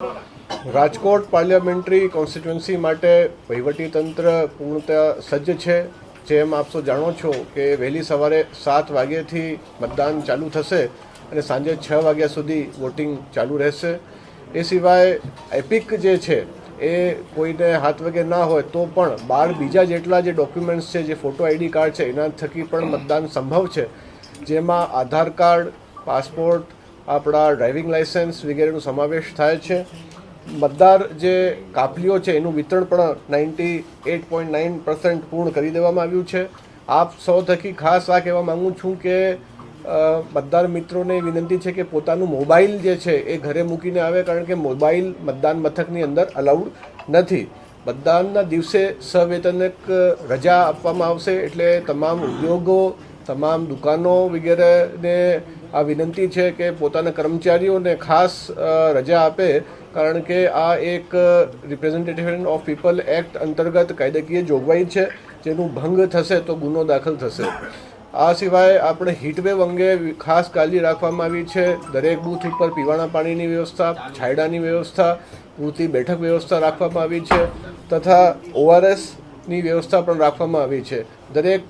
Rajkot parliamentary constituency માટે વહીવટીતંત્ર પૂર્ણતઃ સજ્જ છે। જેમ આપ સૌ જાણો છો કે વહેલી સવારે 7 વાગ્યાથી મતદાન ચાલુ થશે અને સાંજે 6 વાગ્યા સુધી વોટિંગ ચાલુ રહેશે। એ સિવાય એપિક જે છે એ કોઈને હાથ વગે ના હોય તો પણ 12 બીજા જેટલા જે ડોક્યુમેન્ટ્સ છે, જે ફોટો આઈડી કાર્ડ છે, એના થકી પણ મતદાન સંભવ છે, જેમાં આધાર કાર્ડ, પાસપોર્ટ, આપણા ડ્રાઇવિંગ લાઇસન્સ વગેરેનો સમાવેશ થાય છે। મતદાર જે કાપલીઓ છે એનું વિતરણ પણ 98.9% પૂર્ણ કરી દેવામાં આવ્યું છે। આપ સૌ થકી ખાસ આ કહેવા માગું છું કે મતદાર મિત્રોને વિનંતી છે કે પોતાનું મોબાઈલ જે છે એ ઘરે મૂકીને આવે, કારણ કે મોબાઈલ મતદાન મથકની અંદર અલાઉડ નથી। મતદાનના દિવસે સવેતનિક રજા આપવામાં આવશે, એટલે તમામ ઉદ્યોગો, તમામ દુકાનો વગેરેને આ વિનંતી છે કે પોતાના કર્મચારીઓને ખાસ રજા આપે, કારણ કે આ એક રિપ્રેઝેન્ટેશન ઓફ પીપલ એક્ટ અંતર્ગત કાયદાકીય જોગવાઈ છે, જેનું ભંગ થશે તો ગુનો દાખલ થશે। આ સિવાય આપણે હીટવેવ અંગે ખાસ કાળજી રાખવામાં આવી છે। દરેક બૂથ ઉપર પીવાના પાણીની વ્યવસ્થા, છાંયડાની વ્યવસ્થા, પૂરતી બેઠક વ્યવસ્થા રાખવામાં આવી છે તથા ORSની વ્યવસ્થા પણ રાખવામાં આવી છે। દરેક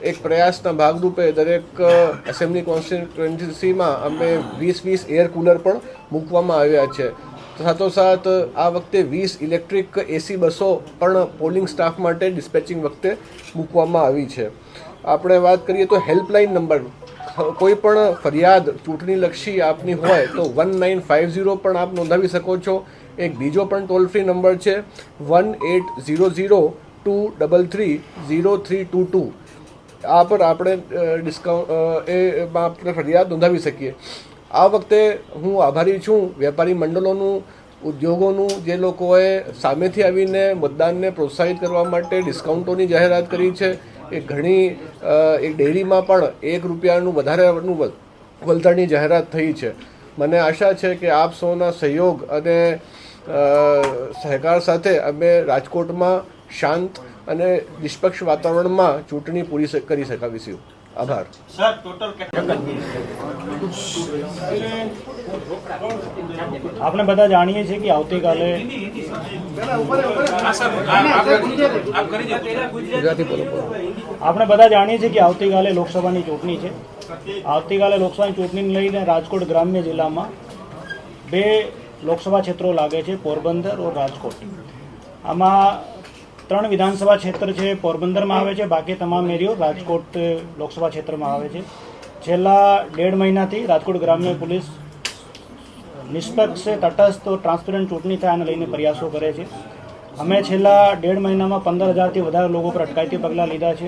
એક પ્રયાસના ભાગરૂપે દરેક એસેમ્બલી કોન્સ્ટિટ્યુન્સીમાં અમે 20 એર કુલર પણ મૂકવામાં આવ્યા છે। સાથોસાથ આ વખતે 20 ઇલેક્ટ્રિક એસી બસો પણ પોલિંગ સ્ટાફ માટે ડિસ્પેચિંગ વખતે મૂકવામાં આવી છે। આપણે વાત કરીએ તો હેલ્પલાઇન નંબર, કોઈ પણ ફરિયાદ ચૂંટણીલક્ષી આપની હોય તો 1950 પણ આપ નોંધાવી શકો છો। એક બીજો પણ ટોલ ફ્રી નંબર છે 1800-233-0322। આ પર આપણે એમાં આપણે ફરિયાદ નોંધાવી શકીએ। આ વખતે હું આભારી છું વેપારી મંડળોનું, ઉદ્યોગોનું, જે લોકોએ સામેથી આવીને મતદાનને પ્રોત્સાહિત કરવા માટે ડિસ્કાઉન્ટોની જાહેરાત કરી છે। એ ઘણી એક ડેરીમાં પણ ₹1 વધારેનું વળતરની જાહેરાત થઈ છે। મને આશા છે કે આપ સૌના સહયોગ અને સહકાર સાથે અમે રાજકોટમાં શાંત અને નિષ્પક્ષ વાતાવરણમાં ચૂંટણી પૂરી કરી શકાવીશું। આભાર। આપણે બધા જાણીએ છીએ કે આવતીકાલે લોકસભાની ચૂંટણી છે। આવતીકાલે લોકસભાની ચૂંટણીને લઈને રાજકોટ ગ્રામ્ય જિલ્લામાં 2 લોકસભા ક્ષેત્રો લાગે છે, પોરબંદર और રાજકોટ। આમાં 3 વિધાનસભા ક્ષેત્ર છે પોરબંદરમાં આવે છે, બાકી તમામ એરિયો રાજકોટ લોકસભા ક્ષેત્રમાં આવે છે। છેલ્લા 1.5 મહિનાથી રાજકોટ ગ્રામ્ય પોલીસ નિષ્પક્ષ, તટસ્થ, ટ્રાન્સપરન્ટ ચૂંટણી થાય આને લઈને પ્રયાસો કરે છે। અમે છેલ્લા 1.5 મહિનામાં 15,000થી વધારે લોકો પર અટકાયતી પગલાં લીધા છે।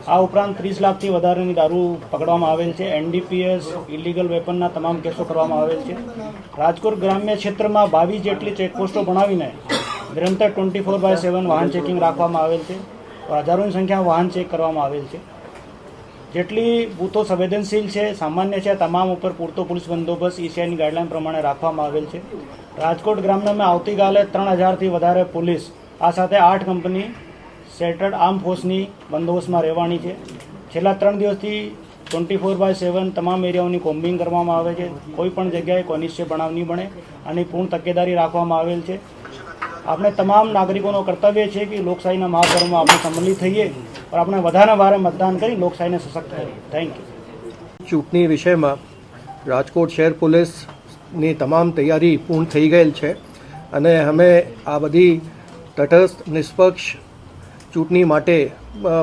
આ ઉપરાંત 30 લાખથી વધારેની દારૂ પકડવામાં આવેલ છે। NDPS, ઇલીગલ વેપનના તમામ કેસો કરવામાં આવેલ છે। રાજકોટ ગ્રામ્ય ક્ષેત્રમાં 22 જેટલી ચેકપોસ્ટો બનાવીને નિરંતર 24/7 વાહન ચેકિંગ રાખવામાં આવેલ છે। હજારોની સંખ્યામાં વાહન ચેક કરવામાં આવેલ છે। જેટલી બૂથો સંવેદનશીલ છે, સામાન્ય છે, તમામ ઉપર પૂરતો પોલીસ બંદોબસ્ત ECIની ગાઈડલાઈન પ્રમાણે રાખવામાં આવેલ છે। રાજકોટ ગ્રામ્યમાં આવતીકાલે 3000થી વધારે પોલીસ, આ સાથે 8 કંપની સેટર્ડ આર્મ ફોર્સની બંદોબસ્તમાં રહેવાની છે। છેલ્લા 3 દિવસથી 24/7 તમામ એરિયાઓની કોમ્બિંગ કરવામાં આવે છે। કોઈ પણ જગ્યાએ કોઈ અનિશ્ચિત બનાવ નહીં બને, આની પૂર્ણ તકેદારી રાખવામાં આવેલ છે। આપણે તમામ નાગરિકોનો કર્તવ્ય છે કે લોકશાહીના મહાપર્વમાં આપણે સંમલિત થઈએ और આપણે વધારે વારે મતદાન કરી લોકશાહીને સશક્ત કરીએ। Thank you. ચૂંટણી વિષયમાં રાજકોટ શહેર પોલીસની તમામ તૈયારી પૂર્ણ થઈ ગયેલ છે અને અમે આ બધી તટસ્થ, નિષ્પક્ષ ચૂંટણી માટે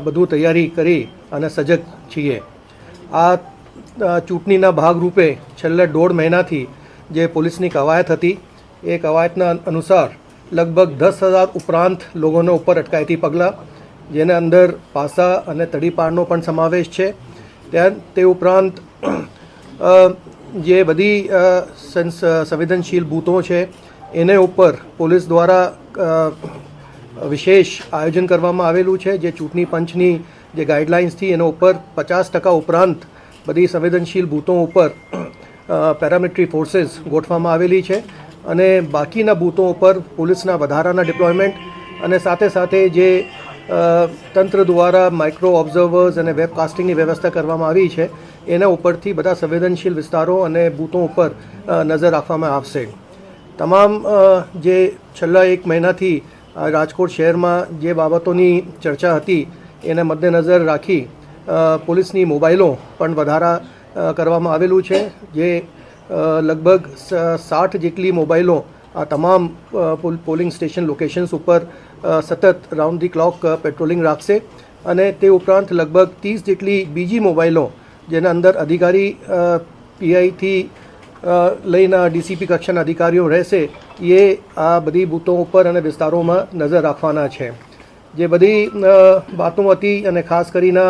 બધું તૈયારી કરી અને સજગ છીએ। આ ચૂંટણીના ભાગરૂપે છેલ્લા 1.5 મહિનાથી જે પોલીસની કવાયત હતી, એ કવાયતના અનુસાર લગભગ 10,000 ઉપરાંત લોકોના ઉપર અટકાયતી પગલાં, જેના અંદર પાસા અને તડીપારનો પણ સમાવેશ છે। તે ઉપરાંત જે બધી સંવેદનશીલ બૂથો છે એને ઉપર પોલીસ દ્વારા વિશેષ આયોજન કરવામાં આવેલું છે। જે ચૂંટણી પંચની જે ગાઈડલાઇન્સથી એના ઉપર 50% ઉપરાંત બધી સંવેદનશીલ બૂથો ઉપર પેરામિલિટરી ફોર્सेस ગોઠવવામાં આવેલી છે અને બાકીના બૂથો ઉપર પોલીસના વધારાના ડિપ્લોયમેન્ટ અને સાથે સાથે જે તંત્ર દ્વારા માઇક્રો ઓબ્ઝર્વર્સ અને વેબકાસ્ટિંગની વ્યવસ્થા કરવામાં આવી છે, એના ઉપરથી બધા સંવેદનશીલ વિસ્તારો અને બૂથો ઉપર નજર રાખવામાં આવશે। તમામ જે છેલ્લા એક મહિનાથી રાજકોટ શહેરમાં જે બાબતોની ચર્ચા હતી એને મદ્દેનજર રાખી પોલીસની મોબાઈલો પણ વધારા કરવામાં આવેલું છે, જે લગભગ 60 જેટલી મોબાઈલો આ તમામ પોલિંગ સ્ટેશન લોકેશન્સ ઉપર સતત રાઉન્ડ ધી ક્લોક પેટ્રોલિંગ રાખશે અને તે ઉપરાંત લગભગ 30 જેટલી બીજી મોબાઈલો જેના અંદર અધિકારી પીઆઈથી લઈને ડીસીપી કક્ષાના અધિકારીઓ રહેશે, એ આ બધી બૂથો ઉપર અને વિસ્તારોમાં નજર રાખવાના છે. જે બધી વાતો હતી અને ખાસ કરીને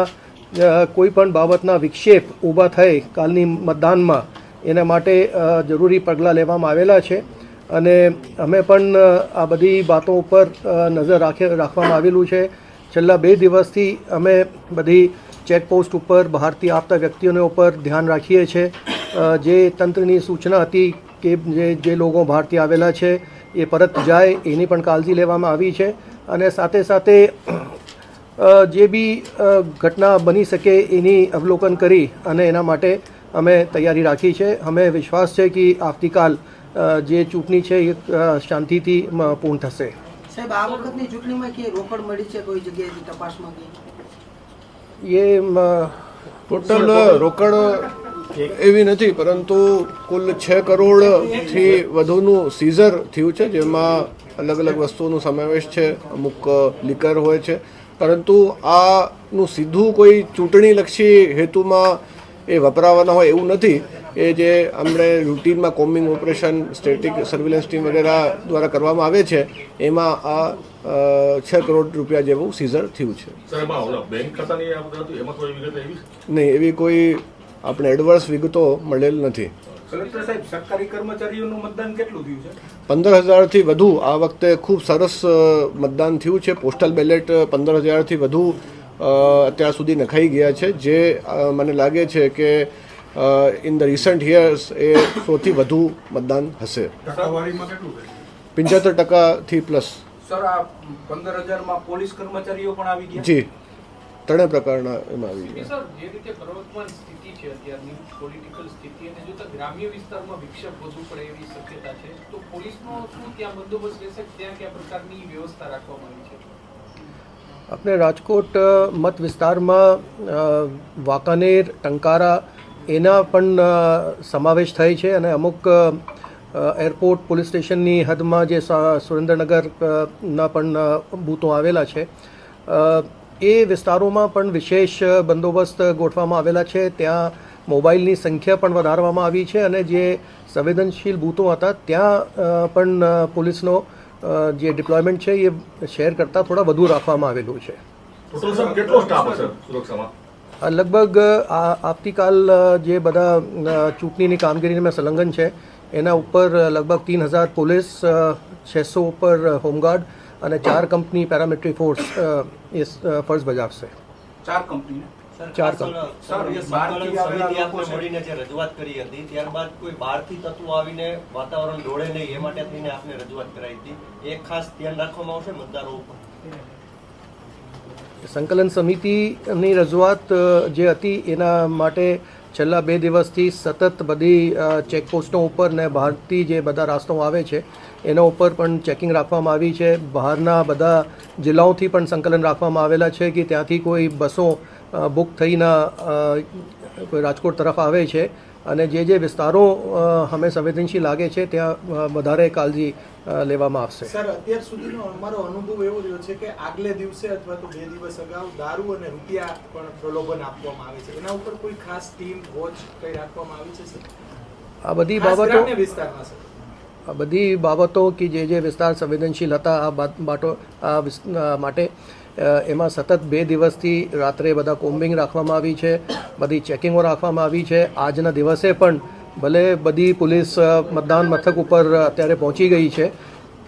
કોઈ પણ બાબતના વિક્ષેપ ઊભા થાય કાલની મતદાનમાં એના માટે જરૂરી પગલાં લેવામાં આવેલા છે અને અમે પણ આ બધી વાતો ઉપર નજર રાખવામાં આવેલું છે. છેલ્લા 2 દિવસથી અમે બધી ચેકપોસ્ટ ઉપર બહારથી આવતા વ્યક્તિઓને ઉપર ધ્યાન રાખીએ છીએ. જે તંત્રની સૂચના હતી કે જે લોકો બહારથી આવેલા છે એ પરત જાય એની પણ કાળજી લેવામાં આવી છે અને સાથે સાથે જે બી ઘટના બની શકે એની અવલોકન કરી અને એના માટે અમે તૈયારી રાખી છે. અમે વિશ્વાસ છે કે આવતીકાલ જે ચૂંટણી છે એ શાંતિથી પૂર્ણ થશે. સાહેબ, આ વખતની ચૂંટણીમાં કે રોકડ મળી છે કોઈ જગ્યાએથી તપાસમાં એ ટોટલ રોકડ એવી નથી, પરંતુ કુલ 6 કરોડથી વધુનું સીઝર થયું છે, જેમાં અલગ અલગ વસ્તુઓનો સમાવેશ છે, અમુક લિકર હોય છે, પરંતુ આનું સીધું કોઈ ચૂંટણીલક્ષી હેતુમાં એ વપરાવાના હોય એવું નથી. એ જે આપણે રૂટીનમાં combing operation, static surveillance team વગેરે દ્વારા કરવામાં આવે છે, એમાં આ 6 કરોડ રૂપિયા જેવું સીઝર થયું છે. નહીં, એવી કોઈ આપણે એડવર્સ વિગતો મળેલ નથી. કલેક્ટર સાહેબ, સરકારી કર્મચારીઓનું મતદાન કેટલું થયું છે? 15,000થી વધુ આ વખતે ખૂબ સરસ મતદાન થયું છે. પોસ્ટલ બેલેટ 15,000થી વધુ અત્યાર સુધી નખાઈ ગયા છે, જે મને લાગે છે કે ઇન ધ રિસન્ટ યર્સ એ સૌથી વધુ મતદાન હશે. ટકાવારીમાં કેટલું છે? 75%થી પ્લસ. સર, આ 15,000માં પોલીસ કર્મચારીઓ પણ આવી ગયા? જી, 3 પ્રકારના એમાં આવી ગયા. સર, જે રીતે પ્રવર્તમાન સ્થિતિ છે અત્યારની પોલિટિકલ સ્થિતિ અને જોતા ગ્રામ્ય વિસ્તારમાં વિક્ષેપ વધુ પડે એવી શક્યતા છે, તો પોલીસનો શું ત્યાં બંદોબસ્ત રહેશે? ત્યાં કયા પ્રકારની વ્યવસ્થા રાખવામાં આવી છે? આપણે રાજકોટ મત વિસ્તારમાં વાંકાનેર, ટંકારા એના પણ સમાવેશ થાય છે અને અમુક એરપોર્ટ પોલીસ સ્ટેશનની હદમાં જે સુરેન્દ્રનગરના પણ બૂથો આવેલા છે, એ વિસ્તારોમાં પણ વિશેષ બંદોબસ્ત ગોઠવવામાં આવેલા છે. ત્યાં મોબાઈલની સંખ્યા પણ વધારવામાં આવી છે અને જે સંવેદનશીલ બૂથો હતા ત્યાં પણ પોલીસનો જે ડિપ્લોયમેન્ટ છે એ શહેર કરતાં થોડા વધુ રાખવામાં આવેલું છે. કેટલો સ્ટાફ હશે સુરક્ષામાં? લગભગ આવતીકાલ જે બધા ચૂંટણીની કામગીરીમાં સંલગ્ન છે એના ઉપર લગભગ 3,000 પોલીસ, 600 ઉપર હોમગાર્ડ અને 4 કંપની પેરામિલિટરી ફોર્સ એ ફરજ બજાવશે. 4 કંપની? 4 કંપની. મળીને જે રજૂઆત કરી હતી, ત્યારબાદ કોઈ બહારથી તત્વો આવીને વાતાવરણ ડોળે નહીં એ માટે થઈને આપને રજૂઆત કરાઈ હતી, એ ખાસ ધ્યાન રાખવામાં આવશે મતદારો ઉપર? સંકલન સમિતિની રજૂઆત જે હતી એના માટે છેલ્લા 2 દિવસથી સતત બધી ચેકપોસ્ટો ઉપર ને બહારથી જે બધા રસ્તાઓ આવે છે એના ઉપર પણ ચેકિંગ રાખવામાં આવી છે. બહારના બધા જિલ્લાઓથી પણ સંકલન રાખવામાં આવેલા છે કે ત્યાંથી કોઈ બસો બુક થઈને કોઈ રાજકોટ તરફ આવે છે અને જે વિસ્તારો અમે સંવેદનશીલ લાગે છે ત્યાં વધારે કાળજી લેવામાં આવશે. સર, અત્યાર સુધીનો અમારો અનુભવ એવો રહ્યો છે કે આગલે દિવસે અથવા તો 2 દિવસ અગાઉ દારૂ અને રૂપિયા પણ પ્રલોભન આપવામાં આવે છે, એના ઉપર કોઈ ખાસ ટીમ વોચ કઈ રાખવામાં આવી છે સર? આ બધી ખાસ બાબતો ગ્રામ્ય વિસ્તારમાં સર, આ બધી બાબતો કે જે વિસ્તાર સંવેદનશીલ હતા માટે એમાં સતત 2 દિવસથી રાત્રે બધા કોમ્બિંગ રાખવામાં આવી છે, બધી ચેકિંગો રાખવામાં આવી છે. આજના દિવસે પણ ભલે બધી પોલીસ મતદાન મથક ઉપર અત્યારે પહોંચી ગઈ છે,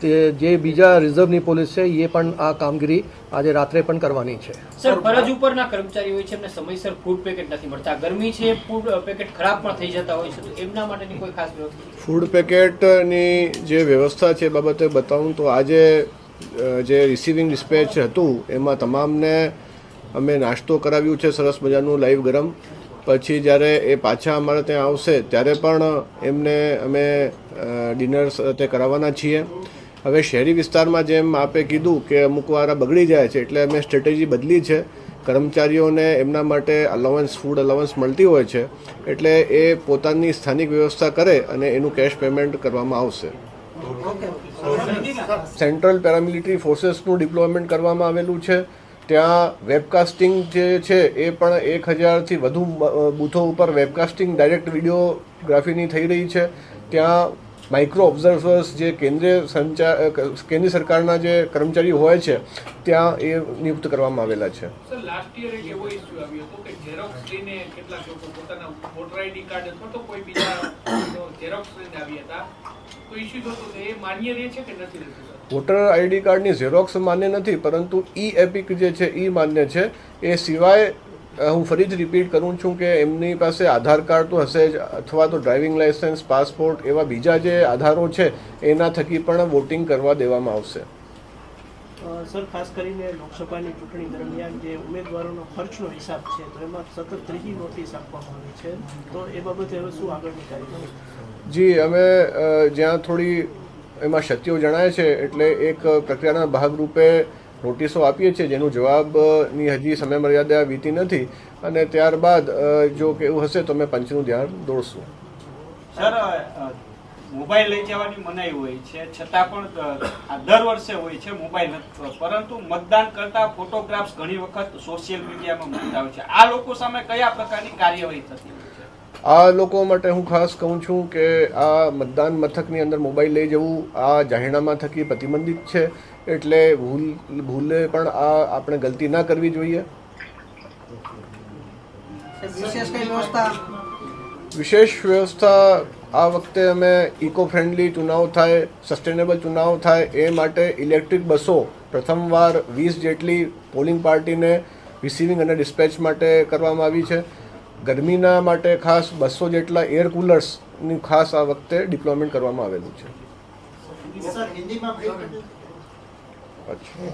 તે જે બીજા રિઝર્વની પોલીસ છે એ પણ આ કામગીરી આજે રાત્રે પણ કરવાની છે. સર, ફરજ ઉપરના કર્મચારી હોય છે એમને સમયસર ફૂડ પેકેટ નથી મળતા, ગરમી છે, ફૂડ પેકેટ ખરાબ પણ થઈ જતા હોય છે, તો એમના માટેની કોઈ ખાસ વ્યવસ્થા? ફૂડ પેકેટની જે વ્યવસ્થા છે એ બાબતે બતાવું તો આજે જે રિસીવિંગ ડિસ્પેચ હતું એમાં તમામને અમે નાસ્તો કરાવ્યું છે, સરસ મજાનું લાઈવ ગરમ, પછી જ્યારે એ પાછા અમારે ત્યાં આવશે ત્યારે પણ એમને અમે ડિનર સાથે કરાવવાના છીએ. હવે શહેરી વિસ્તારમાં જેમ આપે કીધું કે અમુક વાર બગડી જાય છે, એટલે અમે સ્ટ્રેટેજી બદલી છે. કર્મચારીઓને એમના માટે અલાવન્સ, ફૂડ અલાવન્સ મળતી હોય છે, એટલે એ પોતાની સ્થાનિક વ્યવસ્થા કરે અને એનું કેશ પેમેન્ટ કરવામાં આવશે. સેન્ટ્રલ પેરામિલિટરી ફોર્सेसનું ડિપ્લોયમેન્ટ કરવામાં આવેલું છે. ત્યાં વેબકાસ્ટિંગ જે છે એ પણ 1000થી વધુ બૂથો ઉપર વેબકાસ્ટિંગ ડાયરેક્ટ વિડીયોગ્રાફીની થઈ રહી છે. ત્યાં માઇક્રો ઓબ્ઝર્વર્સ જે કેન્દ્ર સરકારના જે કર્મચારીઓ હોય છે ત્યાં એ નિયુક્ત કરવામાં આવેલા છે. સર, લાસ્ટ યર એક એવો ઇસ્યુ આવ્યો હતો કે ઝેરોક્સ લઈને કેટલાક લોકો પોતાના વોટર આઈડી કાર્ડ અથવા તો કોઈ બીજા ઝેરોક્સ લઈને આવ્યા હતા. તો ઇસ્યુ થતો હતો, એ માન્ય રહે છે કે નથી રહેતું? વોટર આઈડી કાર્ડની ઝેરોક્સ માન્ય નથી, પરંતુ ઈ એપિક જે છે એ માન્ય છે. એ સિવાય હું ફરી જ રિપીટ કરું છું કે એમની પાસે આધાર કાર્ડ તો હશે જ, અથવા તો ડ્રાઇવિંગ લાઇસન્સ, પાસપોર્ટ, એવા બીજા જે આધારો છે એના થકી પણ વોટિંગ કરવા દેવામાં આવશે. સર, ખાસ કરીને લોકસભાની ચૂંટણી દરમિયાન જે ઉમેદવારોનો ખર્ચનો હિસાબ છે તો એમાં સતત ત્રીજી નોટિસ આપવામાં આવી છે, તો એ બાબતે હવે શું આગળની કાર્યવાહી? જી, અમે જ્યાં થોડી એમાં ક્ષતિઓ જણાય છે એટલે એક પ્રક્રિયાના ભાગરૂપે નોટિસો આપીએ છીએ, જેનું જવાબની હજી સમયમર્યાદા વીતી નથી, અને ત્યારબાદ જો કે એવું હશે તો અમે પંચનું ધ્યાન દોરશું. સર, મોબાઈલ લઈ જવાની મનાઈ હોય છે, છતાં પણ દર વર્ષે હોય છે મોબાઈલ, પરંતુ મતદાન કરતા ફોટોગ્રાફ્સ ઘણી વખત સોશિયલ મીડિયામાં મૂકતા હોય છે. આ લોકો સામે કયા પ્રકારની કાર્યવાહી થતી હોય છે? આ લોકો માટે હું ખાસ કહું છું કે આ મતદાન મથકની અંદર મોબાઈલ લઈ જવું આ જાહેરનામા થકી પ્રતિબંધિત છે, એટલે ભૂલે પણ આ આપણે ગલતી ના કરવી જોઈએ. વિશેષ વ્યવસ્થા આ વખતે અમે ઇકો ફ્રેન્ડલી ચુનાવ થાય, સસ્ટેનેબલ ચુનાવ થાય એ માટે ઇલેક્ટ્રિક બસો પ્રથમવાર 20 જેટલી પોલિંગ પાર્ટીને રિસીવિંગ અને ડિસ્પેચ માટે કરવામાં આવી છે. ગરમીના માટે ખાસ 200 જેટલા એર કુલર્સની ખાસ આ વખતે ડિપ્લોયમેન્ટ કરવામાં આવેલું છે. અચ્છા.